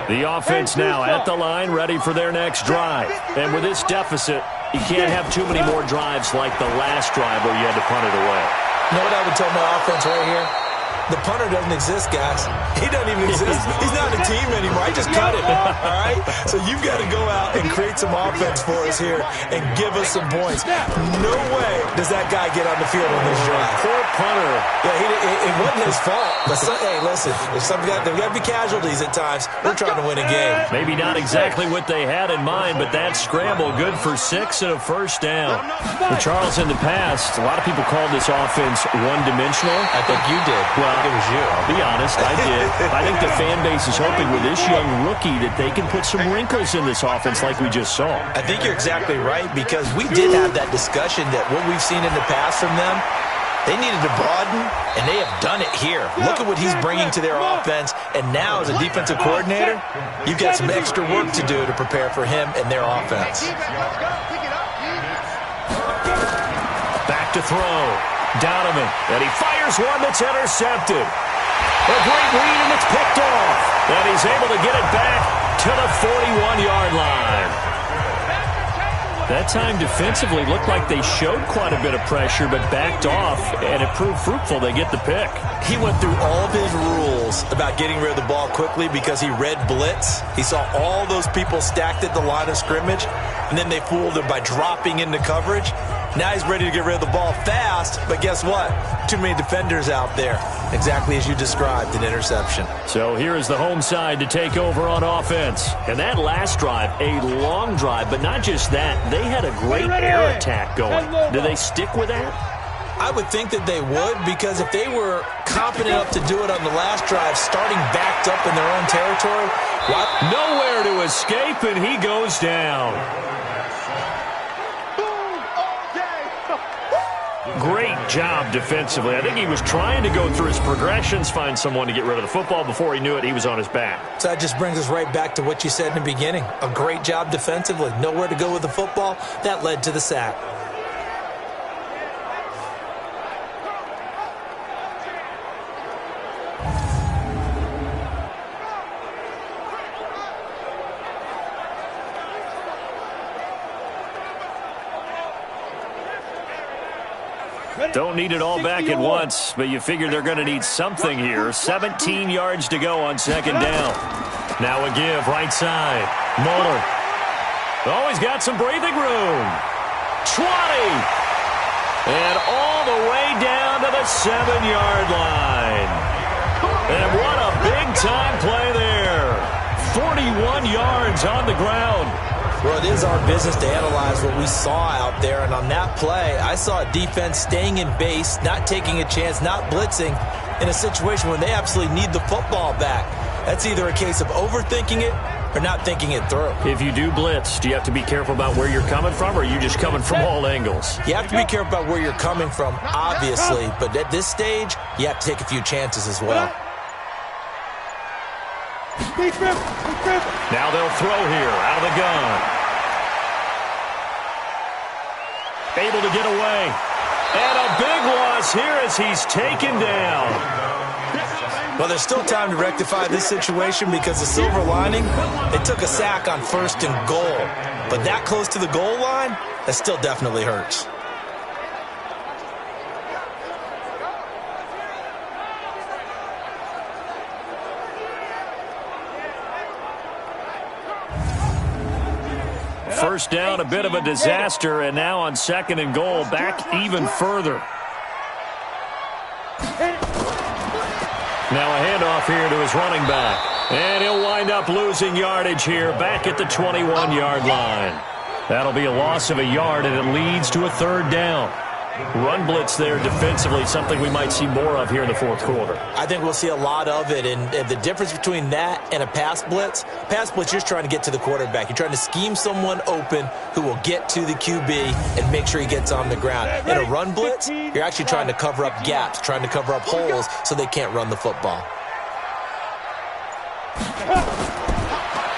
The offense now at the line, ready for their next drive. And with this deficit, you can't have too many more drives like the last drive where you had to punt it away. You know what I would tell my offense right here? The punter doesn't exist, guys. He doesn't even exist. He's not a team anymore. I just cut him, all right? So you've got to go out and create some offense for us here and give us some points. No way does that guy get on the field on this drive. Poor punter. Yeah, it wasn't his fault. But hey, listen, there's got to be casualties at times. We're trying to win a game. Maybe not exactly what they had in mind, but that scramble good for 6 and a first down. Well, Charles, in the past, a lot of people called this offense one-dimensional. I think you did. Well, it was you. I'll be honest, I did. I think the fan base is hoping with this young rookie that they can put some wrinkles in this offense like we just saw. I think you're exactly right because we did have that discussion that what we've seen in the past from them, they needed to broaden, and they have done it here. Look at what he's bringing to their offense, and now as a defensive coordinator, you've got some extra work to do to prepare for him and their offense. Back to to throw. Donovan, and he fires one that's intercepted. A great read, and it's picked off. And he's able to get it back to the 41-yard line. That time defensively looked like they showed quite a bit of pressure but backed off, and it proved fruitful. They get the pick. He went through all of his rules about getting rid of the ball quickly because he read blitz. He saw all those people stacked at the line of scrimmage, and then they fooled him by dropping into coverage. Now he's ready to get rid of the ball fast, but guess what? Too many defenders out there. Exactly as you described, an interception. So here is the home side to take over on offense. And that last drive, a long drive, but not just that. They had a great air attack going. Do they stick with that? I would think that they would, because if they were confident enough to do it on the last drive, starting backed up in their own territory, nowhere to escape, and he goes down. Great job defensively. I think he was trying to go through his progressions, find someone to get rid of the football. Before he knew it, he was on his back. So that just brings us right back to what you said in the beginning. A great job defensively. Nowhere to go with the football. That led to the sack. Don't need it all back at once, but you figure they're going to need something here. 17 yards to go on second down. Now a give, right side. Muller. Oh, he's got some breathing room. 20. And all the way down to the 7-yard line. And what a big-time play there. 41 yards on the ground. Well, it is our business to analyze what we saw out there, and on that play, I saw a defense staying in base, not taking a chance, not blitzing, in a situation when they absolutely need the football back. That's either a case of overthinking it or not thinking it through. If you do blitz, do you have to be careful about where you're coming from, or are you just coming from all angles? You have to be careful about where you're coming from, obviously, but at this stage, you have to take a few chances as well. Now they'll throw here out of the gun. Able to get away. And a big loss here as he's taken down. Well, there's still time to rectify this situation because the silver lining, they took a sack on 1st and goal. But that close to the goal line, that still definitely hurts. First down, a bit of a disaster, and now on 2nd and goal, back even further. Now a handoff here to his running back. And he'll wind up losing yardage here, back at the 21-yard line. That'll be a loss of a yard, and it leads to a 3rd down. Run blitz there defensively, something we might see more of here in the 4th quarter. I think we'll see a lot of it, and the difference between that and a pass blitz, you're just trying to get to the quarterback. You're trying to scheme someone open who will get to the QB and make sure he gets on the ground. In a run blitz, you're actually trying to cover up gaps, trying to cover up holes so they can't run the football.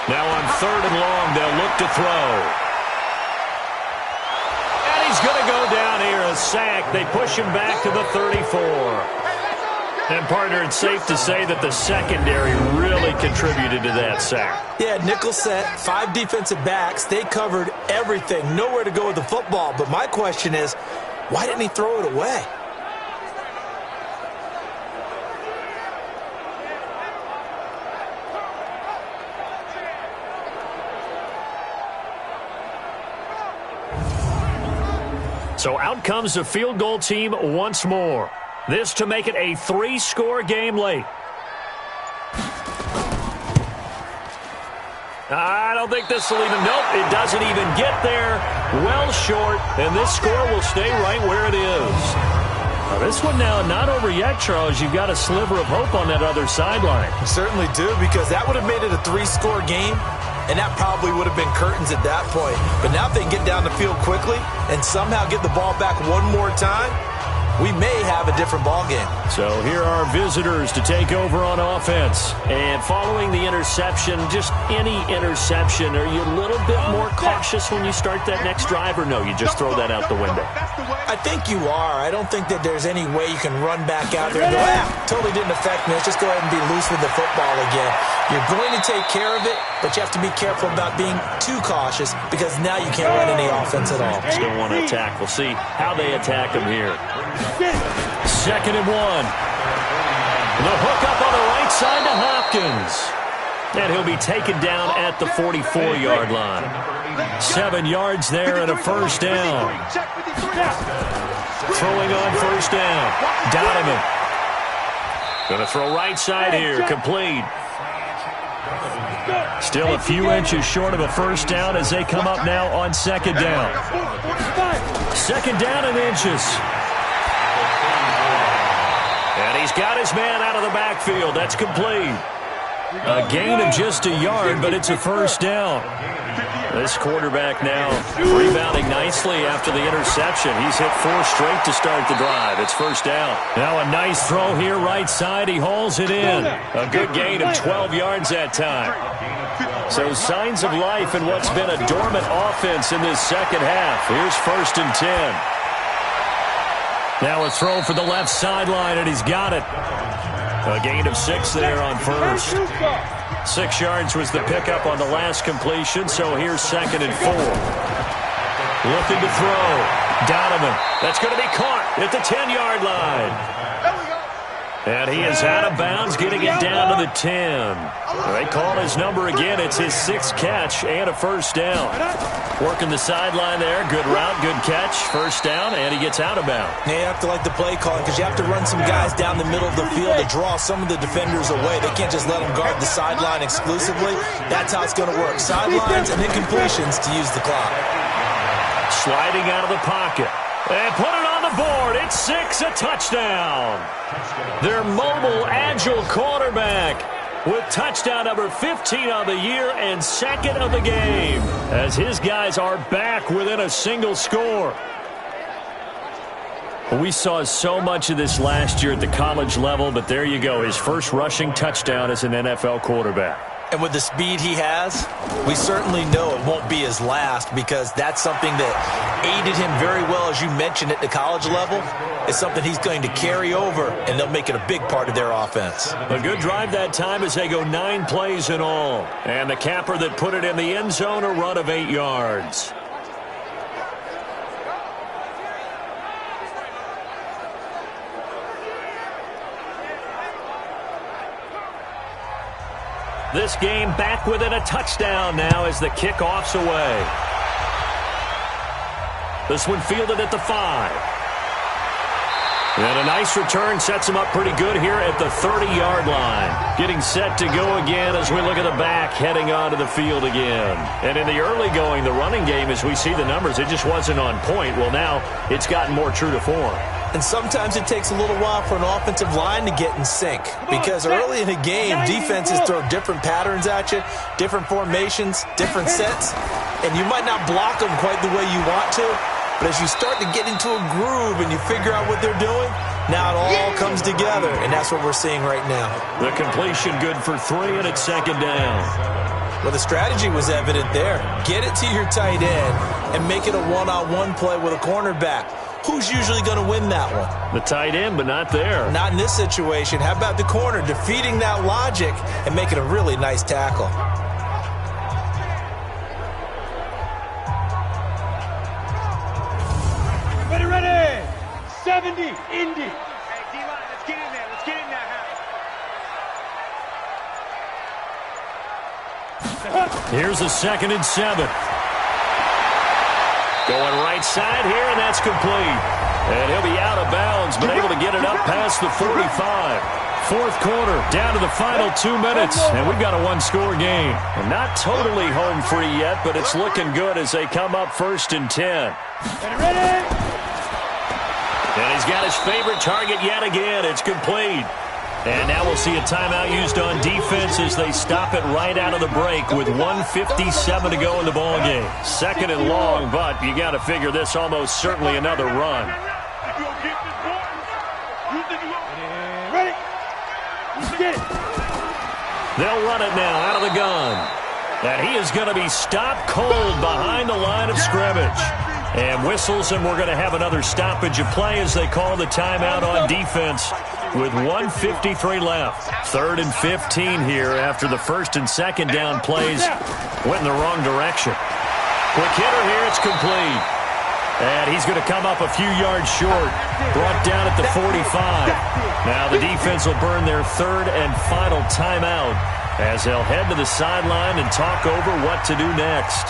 Now on 3rd and long, they'll look to throw. He's going to go down here, a sack. They push him back to the 34. And, partner, it's safe to say that the secondary really contributed to that sack. Yeah, nickel set, 5 defensive backs. They covered everything. Nowhere to go with the football. But my question is, why didn't he throw it away? So out comes the field goal team once more. This to make it a 3-score game late. I don't think this will even, nope, it doesn't even get there. Well short, and this score will stay right where it is. Now this one now not over yet, Charles. You've got a sliver of hope on that other sideline. You certainly do, because that would have made it a 3-score game. And that probably would have been curtains at that point. But now if they can get down the field quickly and somehow get the ball back one more time, we may have a different ball game. So here are visitors to take over on offense. And following the interception, just any interception, are you a little bit more cautious when you start that next drive, or no, you just throw that out the window? I think you are. I don't think that there's any way you can run back out there and go, totally didn't affect me. Let's just go ahead and be loose with the football again. You're going to take care of it, but you have to be careful about being too cautious because now you can't run any offense at all. Still want to attack. We'll see how they attack him here. 2nd and 1. The hook up on the right side to Hopkins. And he'll be taken down at the 44-yard line. 7 yards there and a first down. Throwing on first down. Donovan. Going to throw right side here. Complete. Still a few inches short of a first down as they come up now on 2nd down. 2nd down and inches. And he's got his man out of the backfield. That's complete. A gain of just a yard, but it's a first down. This quarterback now rebounding nicely after the interception. He's hit 4 straight to start the drive. It's first down. Now a nice throw here right side. He hauls it in. A good gain of 12 yards that time. So signs of life in what's been a dormant offense in this second half. Here's 1st and 10. Now a throw for the left sideline, and he's got it. A gain of 6 there on first. 6 yards was the pickup on the last completion, so here's 2nd and 4. Looking to throw. Donovan. That's going to be caught at the 10-yard line. And he is out of bounds, getting it down to the 10. They call his number again. It's his 6th catch and a first down. Working the sideline there. Good route, good catch. First down, and he gets out of bounds. Yeah, you have to like the play calling because you have to run some guys down the middle of the field to draw some of the defenders away. They can't just let them guard the sideline exclusively. That's how it's going to work. Sidelines and incompletions to use the clock. Sliding out of the pocket. And put it on the board. It's 6, a touchdown. Their mobile, agile quarterback with touchdown number 15 on the year and 2nd of the game as his guys are back within a single score. We saw so much of this last year at the college level, but there you go. His first rushing touchdown as an NFL quarterback. And with the speed he has, we certainly know it won't be his last because that's something that aided him very well, as you mentioned, at the college level. It's something he's going to carry over, and they'll make it a big part of their offense. A good drive that time as they go 9 plays in all. And the capper that put it in the end zone, a run of 8 yards. This game back within a touchdown now as the kickoff's away. This one fielded at the 5. And a nice return sets him up pretty good here at the 30-yard line. Getting set to go again as we look at the back heading onto the field again. And in the early going, the running game, as we see the numbers, it just wasn't on point. Well, now it's gotten more true to form. And sometimes it takes a little while for an offensive line to get in sync because early in a game, defenses throw different patterns at you, different formations, different sets, and you might not block them quite the way you want to, but as you start to get into a groove and you figure out what they're doing, now it all comes together, and that's what we're seeing right now. The completion good for 3, and it's 2nd down. Well, the strategy was evident there. Get it to your tight end and make it a one-on-one play with a cornerback. Who's usually going to win that one? The tight end, but not there. Not in this situation. How about the corner defeating that logic and making a really nice tackle? Ready. 70, Indy. Hey, D-line, let's get in there. Let's get in there, Here's a 2nd and 7. Going right side here, and that's complete. And he'll be out of bounds, but able to get it up past the 45. 4th quarter, down to the final 2 minutes, and we've got a 1-score game. And not totally home free yet, but it's looking good as they come up 1st and 10. Ready. And he's got his favorite target yet again. It's complete. And now we'll see a timeout used on defense as they stop it right out of the break with 1:57 to go in the ballgame. 2nd and long, but you got to figure this almost certainly another run. Get it. They'll run it now out of the gun. And he is going to be stopped cold behind the line of scrimmage. And whistles, and we're going to have another stoppage of play as they call the timeout on defense with 1:53 left. 3rd and 15 here after the 1st and 2nd down plays went in the wrong direction. Quick hitter here, it's complete. And he's going to come up a few yards short, brought down at the 45. Now the defense will burn their 3rd and final timeout as they'll head to the sideline and talk over what to do next.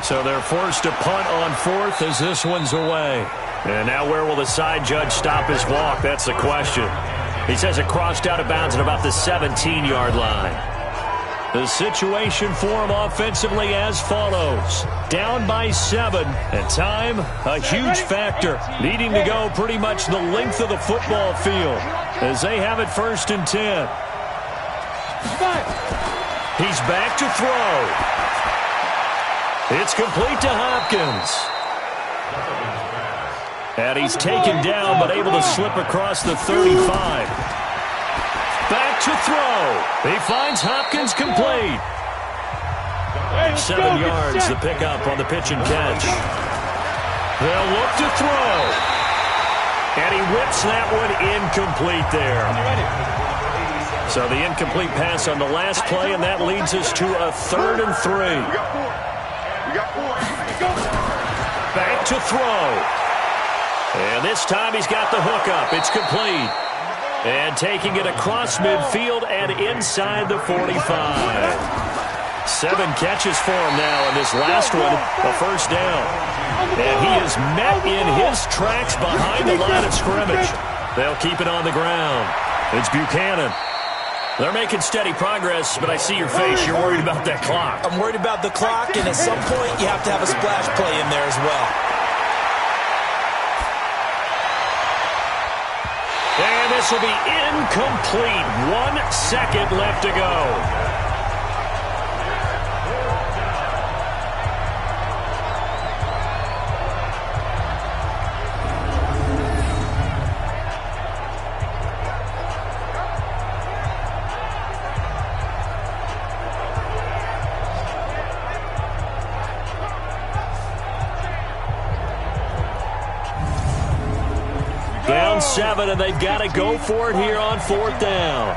So they're forced to punt on 4th as this one's away. And now where will the side judge stop his walk? That's the question. He says it crossed out of bounds at about the 17-yard line. The situation for him offensively as follows. Down by 7, and time a huge factor. Needing to go pretty much the length of the football field as they have it 1st and 10. He's back to throw. It's complete to Hopkins. And he's taken down but able to slip across the 35. Back to throw. He finds Hopkins complete. 7 yards the pickup on the pitch and catch. They'll look to throw. And he whips that one incomplete there. So the incomplete pass on the last play, and that leads us to a 3rd and 3. Back to throw. And this time he's got the hookup. It's complete. And taking it across midfield and inside the 45. 7 catches for him now, and this last one, a 1st down. And he is met in his tracks behind the line of scrimmage. They'll keep it on the ground. It's Buchanan. They're making steady progress, but I see your face. You're worried about that clock. I'm worried about the clock, and at some point you have to have a splash play in there as well. And this will be incomplete. 1 second left to go. Down 7, and they've got to go for it here on 4th down.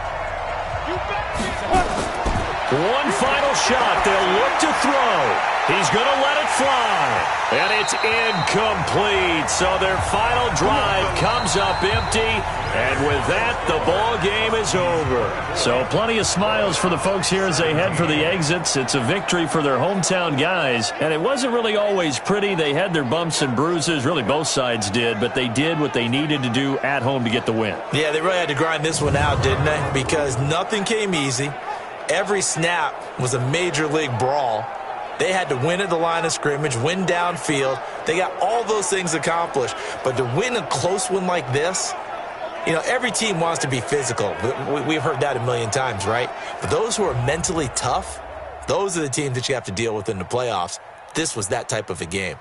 One final shot. They'll look to throw. He's going to let it fly. And it's incomplete. So their final drive comes up empty. And with that, the ball game is over. So plenty of smiles for the folks here as they head for the exits. It's a victory for their hometown guys. And it wasn't really always pretty. They had their bumps and bruises. Really, both sides did. But they did what they needed to do at home to get the win. Yeah, they really had to grind this one out, didn't they? Because nothing came easy. Every snap was a major league brawl. They had to win at the line of scrimmage, win downfield. They got all those things accomplished. But to win a close one like this, you know, every team wants to be physical. We've heard that a million times, right? But those who are mentally tough, those are the teams that you have to deal with in the playoffs. This was that type of a game.